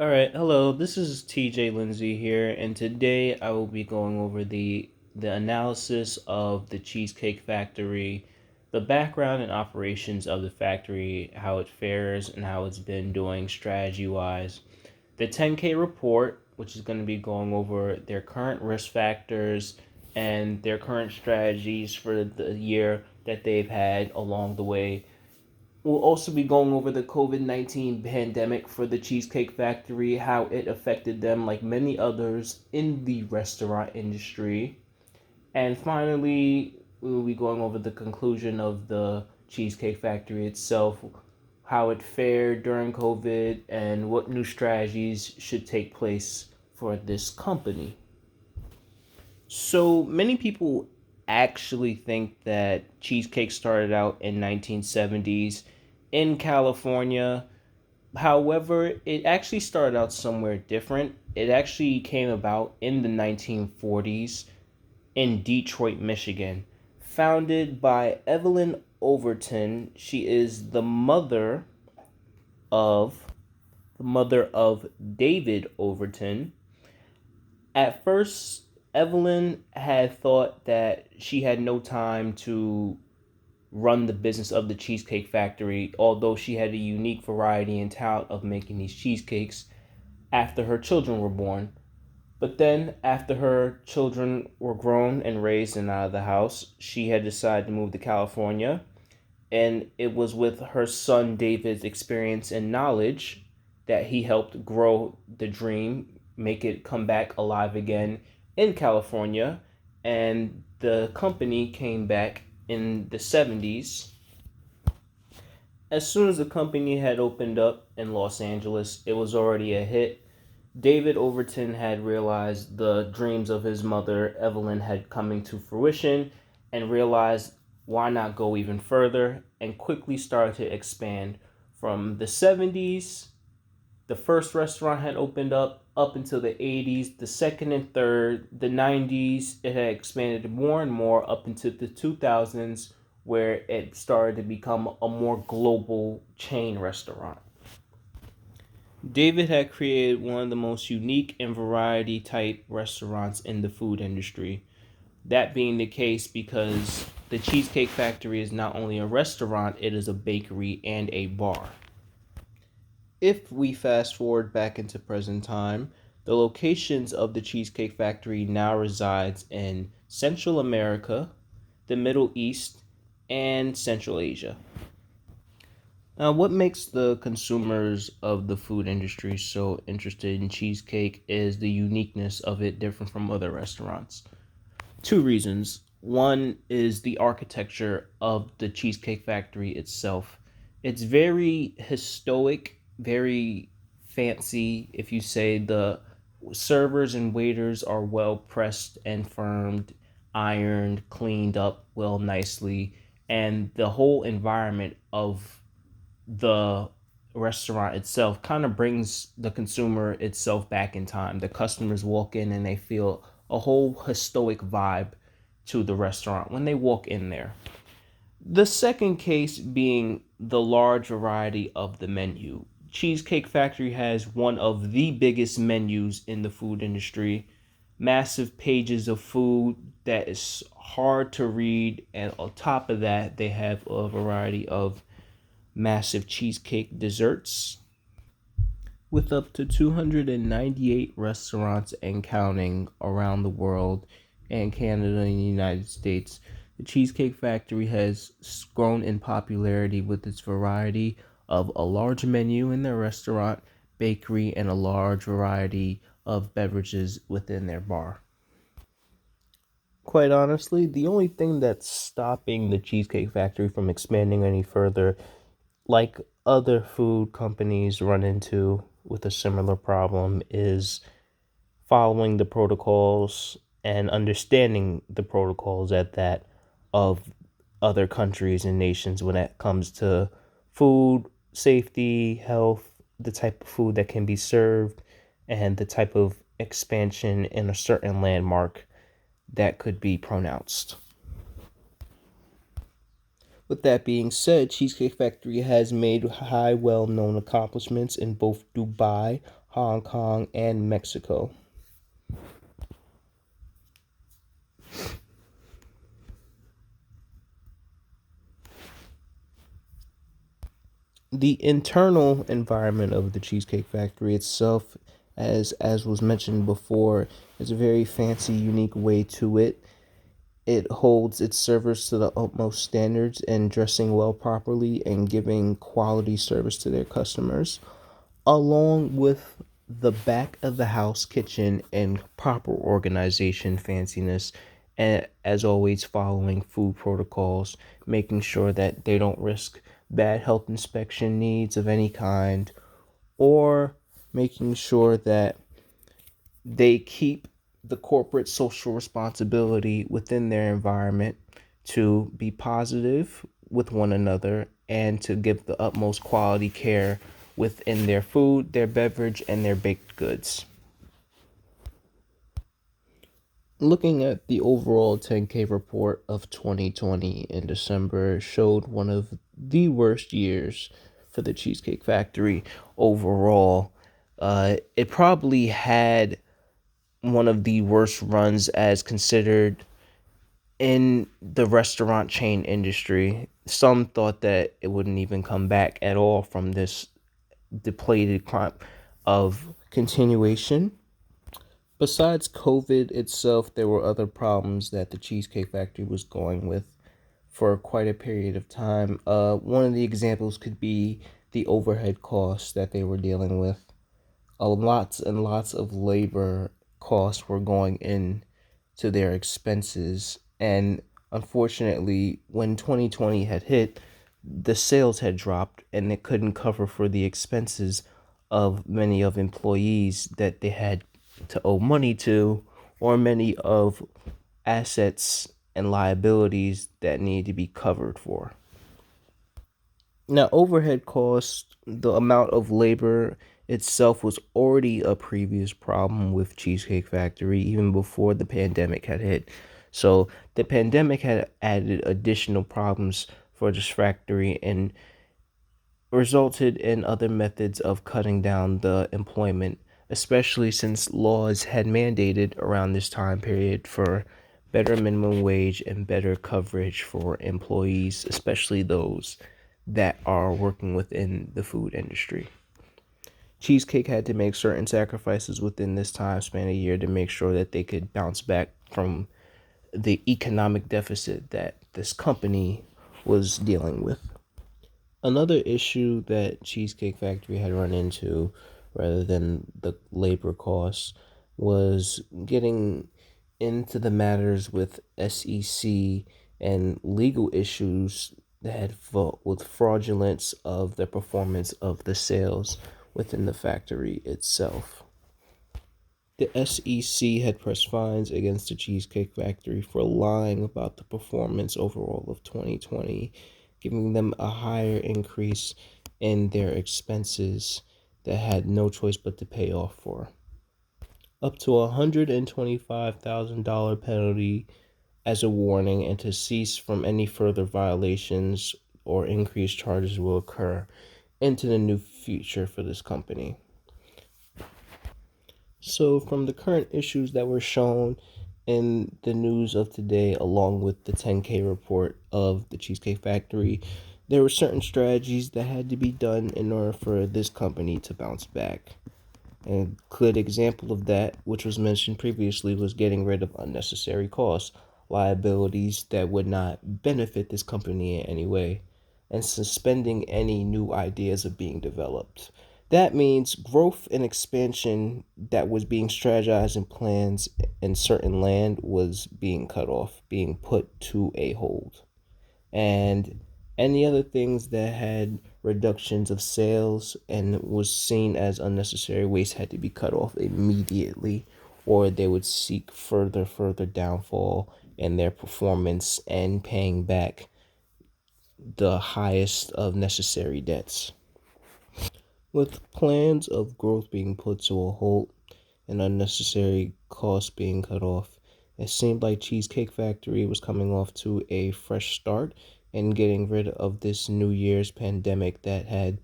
All right, hello. This is TJ Lindsay here, and today I will be going over the analysis of the Cheesecake Factory, the background and operations of the factory, how it fares, and how it's been doing strategy wise. The 10K report, which is going to be going over their current risk factors and their current strategies for the year that they've had along the way. We'll also be going over the COVID-19 pandemic for the Cheesecake Factory, how it affected them like many others in the restaurant industry. And finally, we'll be going over the conclusion of the Cheesecake Factory itself, how it fared during COVID, and what new strategies should take place for this company. So many people actually think that cheesecake started out in 1970s in California. However, it actually started out somewhere different. It actually came about in the 1940s in Detroit, Michigan. Founded by Evelyn Overton, she is of the mother of David Overton. At first, Evelyn had thought that she had no time to run the business of the Cheesecake Factory, although she had a unique variety and talent of making these cheesecakes after her children were born. But then, after her children were grown and raised and out of the house, she had decided to move to California. And it was with her son David's experience and knowledge that he helped grow the dream, make it come back alive again in California. And the company came back in the 70s. As soon as the company had opened up in Los Angeles, it was already a hit. David Overton had realized the dreams of his mother, Evelyn, had coming to fruition and realized why not go even further and quickly started to expand. From the 70s, the first restaurant had opened up until the 80s, the second and third, the 90s, it had expanded more and more up into the 2000s, where it started to become a more global chain restaurant. David had created one of the most unique and variety type restaurants in the food industry. That being the case because the Cheesecake Factory is not only a restaurant, it is a bakery and a bar. If we fast forward back into present time, the locations of the Cheesecake Factory now resides in Central America, the Middle East, and Central Asia. Now, what makes the consumers of the food industry so interested in cheesecake is the uniqueness of it different from other restaurants. Two reasons. One is the architecture of the Cheesecake Factory itself. It's very historic, very fancy. If you say the servers and waiters are well pressed and firmed, ironed, cleaned up well nicely, and the whole environment of the restaurant itself kind of brings the consumer itself back in time. The customers walk in and they feel a whole historic vibe to the restaurant when they walk in there. The second case being the large variety of the menu. Cheesecake Factory has one of the biggest menus in the food industry. Massive pages of food that is hard to read, and on top of that, they have a variety of massive cheesecake desserts. With up to 298 restaurants and counting around the world and Canada and the United States, the Cheesecake Factory has grown in popularity with its variety of a large menu in their restaurant, bakery, and a large variety of beverages within their bar. Quite honestly, the only thing that's stopping the Cheesecake Factory from expanding any further, like other food companies run into with a similar problem, is following the protocols and understanding the protocols at that of other countries and nations when it comes to food safety, health, the type of food that can be served, and the type of expansion in a certain landmark that could be pronounced. With that being said, Cheesecake Factory has made high, well known accomplishments in both Dubai, Hong Kong, and Mexico. The internal environment of the Cheesecake Factory itself, as was mentioned before, is a very fancy, unique way to it. It holds its servers to the utmost standards in dressing well properly and giving quality service to their customers, along with the back of the house kitchen and proper organization fanciness, and as always following food protocols, making sure that they don't risk bad health inspection needs of any kind, or making sure that they keep the corporate social responsibility within their environment to be positive with one another and to give the utmost quality care within their food, their beverage, and their baked goods. Looking at the overall 10K report of 2020 in December showed one of the worst years for the Cheesecake Factory overall. It probably had one of the worst runs as considered in the restaurant chain industry. Some thought that it wouldn't even come back at all from this depleted crop of continuation. Besides COVID itself, there were other problems that the Cheesecake Factory was going with for quite a period of time. One of the examples could be the overhead costs that they were dealing with. Lots and lots of labor costs were going in to their expenses, and unfortunately when 2020 had hit, the sales had dropped and it couldn't cover for the expenses of many of employees that they had to owe money to, or many of assets and liabilities that need to be covered for. Now, overhead costs, the amount of labor itself was already a previous problem with Cheesecake Factory even before the pandemic had hit. So the pandemic had added additional problems for this factory and resulted in other methods of cutting down the employment, especially since laws had mandated around this time period for better minimum wage and better coverage for employees, especially those that are working within the food industry. Cheesecake had to make certain sacrifices within this time span of year to make sure that they could bounce back from the economic deficit that this company was dealing with. Another issue that Cheesecake Factory had run into, rather than the labor costs, was getting into the matters with SEC and legal issues that had fought with fraudulence of the performance of the sales within the factory itself. The SEC had pressed fines against the Cheesecake Factory for lying about the performance overall of 2020, giving them a higher increase in their expenses that had no choice but to pay off for. Up to $125,000 penalty as a warning, and to cease from any further violations or increased charges will occur into the new future for this company. So, from the current issues that were shown in the news of today, along with the 10K report of the Cheesecake Factory, there were certain strategies that had to be done in order for this company to bounce back. A good example of that, which was mentioned previously, was getting rid of unnecessary costs, liabilities that would not benefit this company in any way, and suspending any new ideas of being developed. That means growth and expansion that was being strategized in plans in certain land was being cut off, being put to a hold. And any other things that had reductions of sales and was seen as unnecessary waste had to be cut off immediately, or they would seek further downfall in their performance and paying back the highest of necessary debts. With plans of growth being put to a halt and unnecessary costs being cut off, it seemed like Cheesecake Factory was coming off to a fresh start and getting rid of this New Year's pandemic that had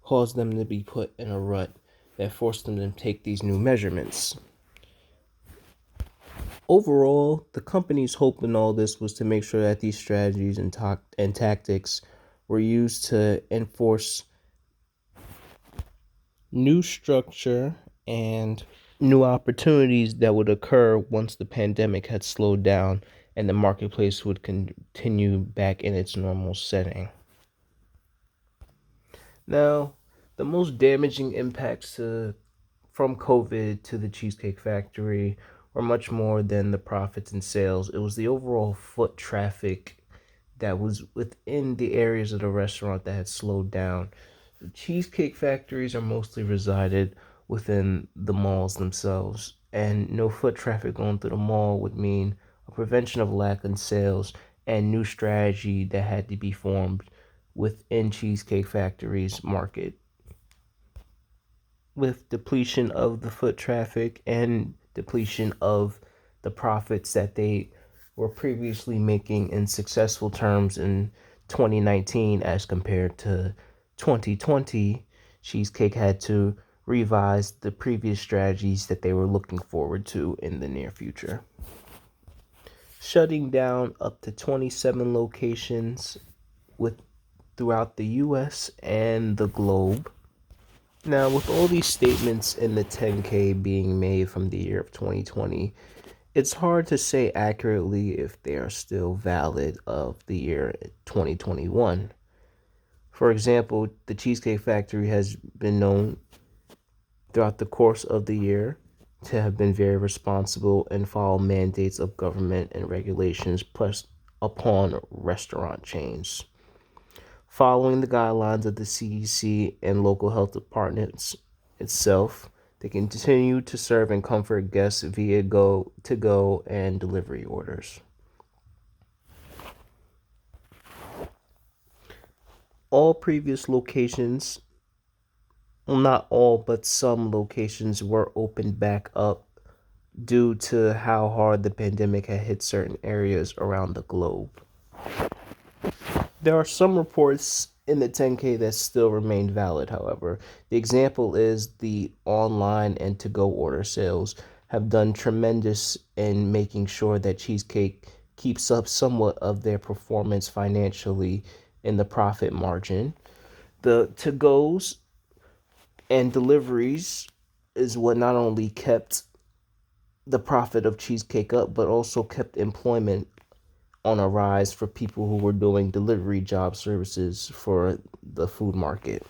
caused them to be put in a rut that forced them to take these new measurements. Overall, the company's hope in all this was to make sure that these strategies and tactics were used to enforce new structure and new opportunities that would occur once the pandemic had slowed down and the marketplace would continue back in its normal setting. Now, the most damaging impacts from COVID to the Cheesecake Factory were much more than the profits and sales. It was the overall foot traffic that was within the areas of the restaurant that had slowed down. The cheesecake factories are mostly resided within the malls themselves, and no foot traffic going through the mall would mean a prevention of lack in sales and new strategy that had to be formed within Cheesecake Factory's market. With depletion of the foot traffic and depletion of the profits that they were previously making in successful terms in 2019 as compared to 2020, Cheesecake had to revise the previous strategies that they were looking forward to in the near future. Shutting down up to 27 locations with throughout the US and the globe. Now, with all these statements in the 10K being made from the year of 2020, it's hard to say accurately if they are still valid of the year 2021. For example, the Cheesecake Factory has been known throughout the course of the year to have been very responsible and follow mandates of government and regulations plus upon restaurant chains. Following the guidelines of the CDC and local health departments itself, they continue to serve and comfort guests via go and delivery orders. All previous locations, well, not all, but some locations were opened back up due to how hard the pandemic had hit certain areas around the globe. There are some reports in the 10K that still remain valid, however. The example is the online and to go order sales have done tremendous in making sure that Cheesecake keeps up somewhat of their performance financially in the profit margin. The to goes and deliveries is what not only kept the profit of Cheesecake up, but also kept employment on a rise for people who were doing delivery job services for the food market.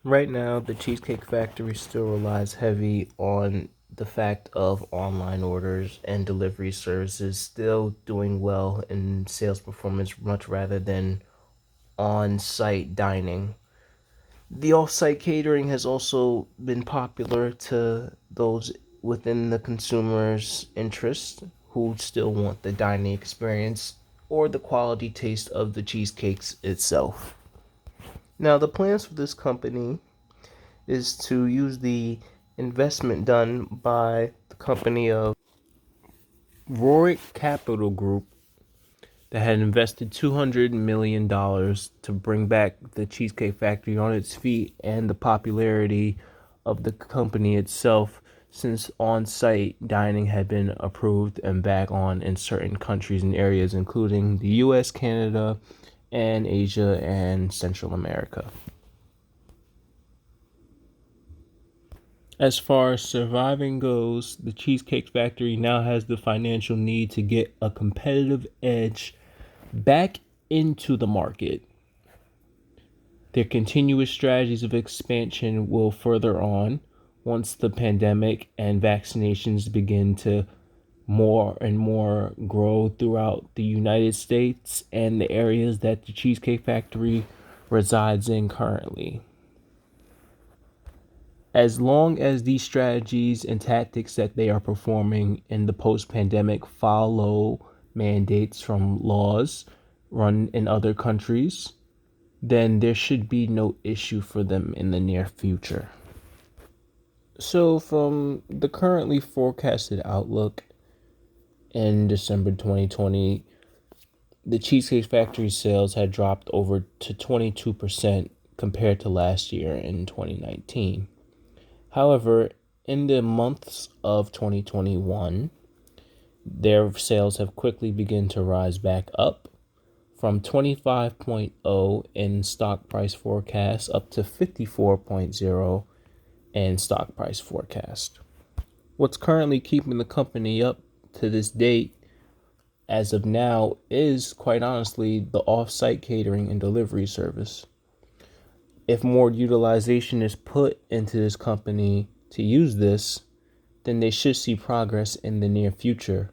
Right now, the Cheesecake Factory still relies heavy on the fact of online orders and delivery services still doing well in sales performance much rather than on-site dining. The off-site catering has also been popular to those within the consumer's interest who still want the dining experience or the quality taste of the cheesecakes itself. Now, the plans for this company is to use the investment done by the company of Rorik Capital Group that had invested $200 million to bring back the Cheesecake Factory on its feet and the popularity of the company itself since on-site dining had been approved and back on in certain countries and areas including the US, Canada, and Asia and Central America. As far as surviving goes, the Cheesecake Factory now has the financial need to get a competitive edge back into the market. Their continuous strategies of expansion will further on once the pandemic and vaccinations begin to more and more grow throughout the United States and the areas that the Cheesecake Factory resides in currently. As long as these strategies and tactics that they are performing in the post-pandemic follow mandates from laws run in other countries, then there should be no issue for them in the near future. So from the currently forecasted outlook in December 2020, the Cheesecake Factory sales had dropped over to 22% compared to last year in 2019. However, in the months of 2021, their sales have quickly begun to rise back up from 25.0 in stock price forecast up to 54.0 in stock price forecast. What's currently keeping the company up to this date as of now is, quite honestly, the off-site catering and delivery service. If more utilization is put into this company to use this, then they should see progress in the near future.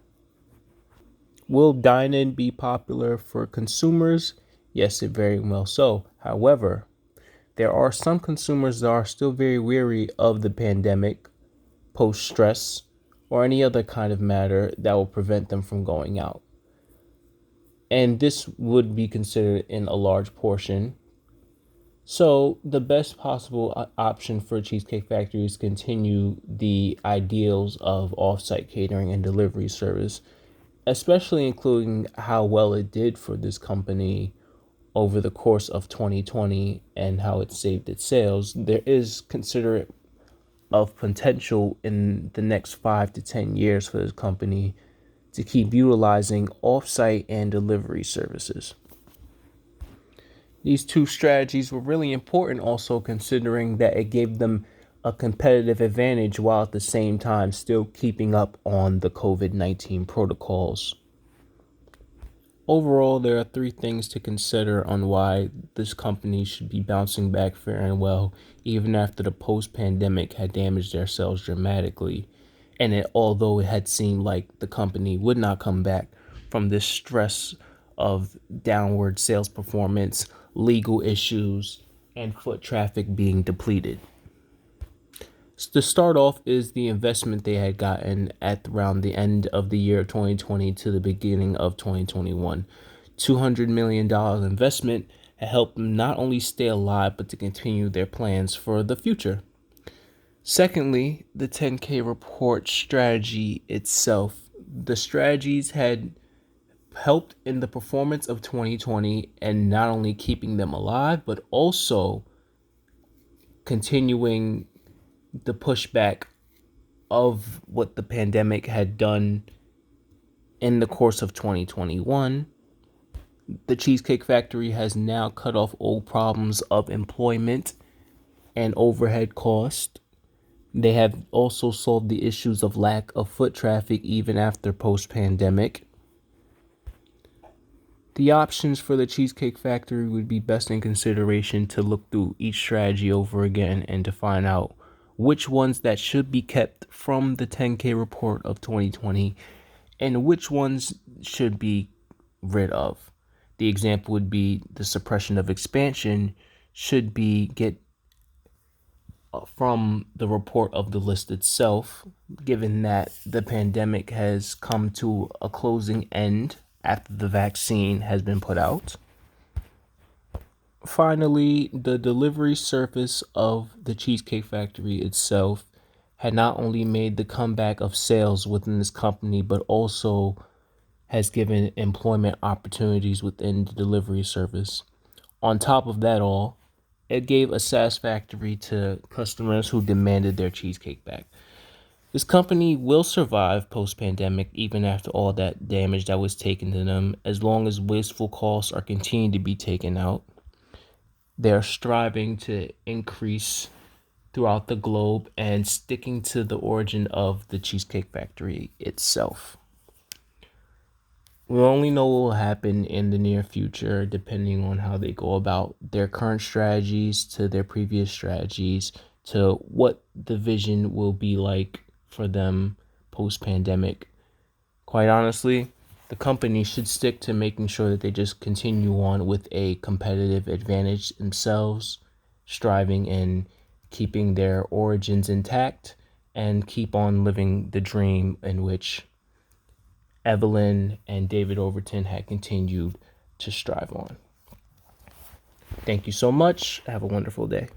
Will dine-in be popular for consumers? Yes, it very well so. However, there are some consumers that are still very weary of the pandemic, post-stress, or any other kind of matter that will prevent them from going out. And this would be considered in a large portion. So the best possible option for Cheesecake Factory is continue the ideals of off-site catering and delivery service, especially including how well it did for this company over the course of 2020 and how it saved its sales. There is considerate of potential in the next 5 to 10 years for this company to keep utilizing off-site and delivery services. These two strategies were really important also, considering that it gave them a competitive advantage while at the same time still keeping up on the COVID-19 protocols. Overall, there are three things to consider on why this company should be bouncing back faring well, even after the post-pandemic had damaged their sales dramatically. And although it had seemed like the company would not come back from this stress of downward sales performance, legal issues, and foot traffic being depleted. To start off is the investment they had gotten at around the end of the year 2020 to the beginning of 2021. $200 million investment had helped them not only stay alive, but to continue their plans for the future. Secondly, the 10K report strategy itself. The strategies had helped in the performance of 2020 and not only keeping them alive, but also continuing the pushback of what the pandemic had done in the course of 2021. The Cheesecake Factory has now cut off old problems of employment and overhead cost. They have also solved the issues of lack of foot traffic even after post-pandemic. The options for the Cheesecake Factory would be best in consideration to look through each strategy over again and to find out which ones that should be kept from the 10K report of 2020 and which ones should be rid of. The example would be the suppression of expansion should be get from the report of the list itself, given that the pandemic has come to a closing end after the vaccine has been put out. Finally, the delivery service of the Cheesecake Factory itself had not only made the comeback of sales within this company, but also has given employment opportunities within the delivery service. On top of that all, it gave a satisfactory to customers who demanded their cheesecake back. This company will survive post-pandemic even after all that damage that was taken to them, as long as wasteful costs are continuing to be taken out. They're striving to increase throughout the globe and sticking to the origin of the Cheesecake Factory itself. We'll only know what will happen in the near future depending on how they go about their current strategies to their previous strategies to what the vision will be like for them post-pandemic. Quite honestly, the company should stick to making sure that they just continue on with a competitive advantage themselves, striving and keeping their origins intact, and keep on living the dream in which Evelyn and David Overton had continued to strive on. Thank you so much. Have a wonderful day.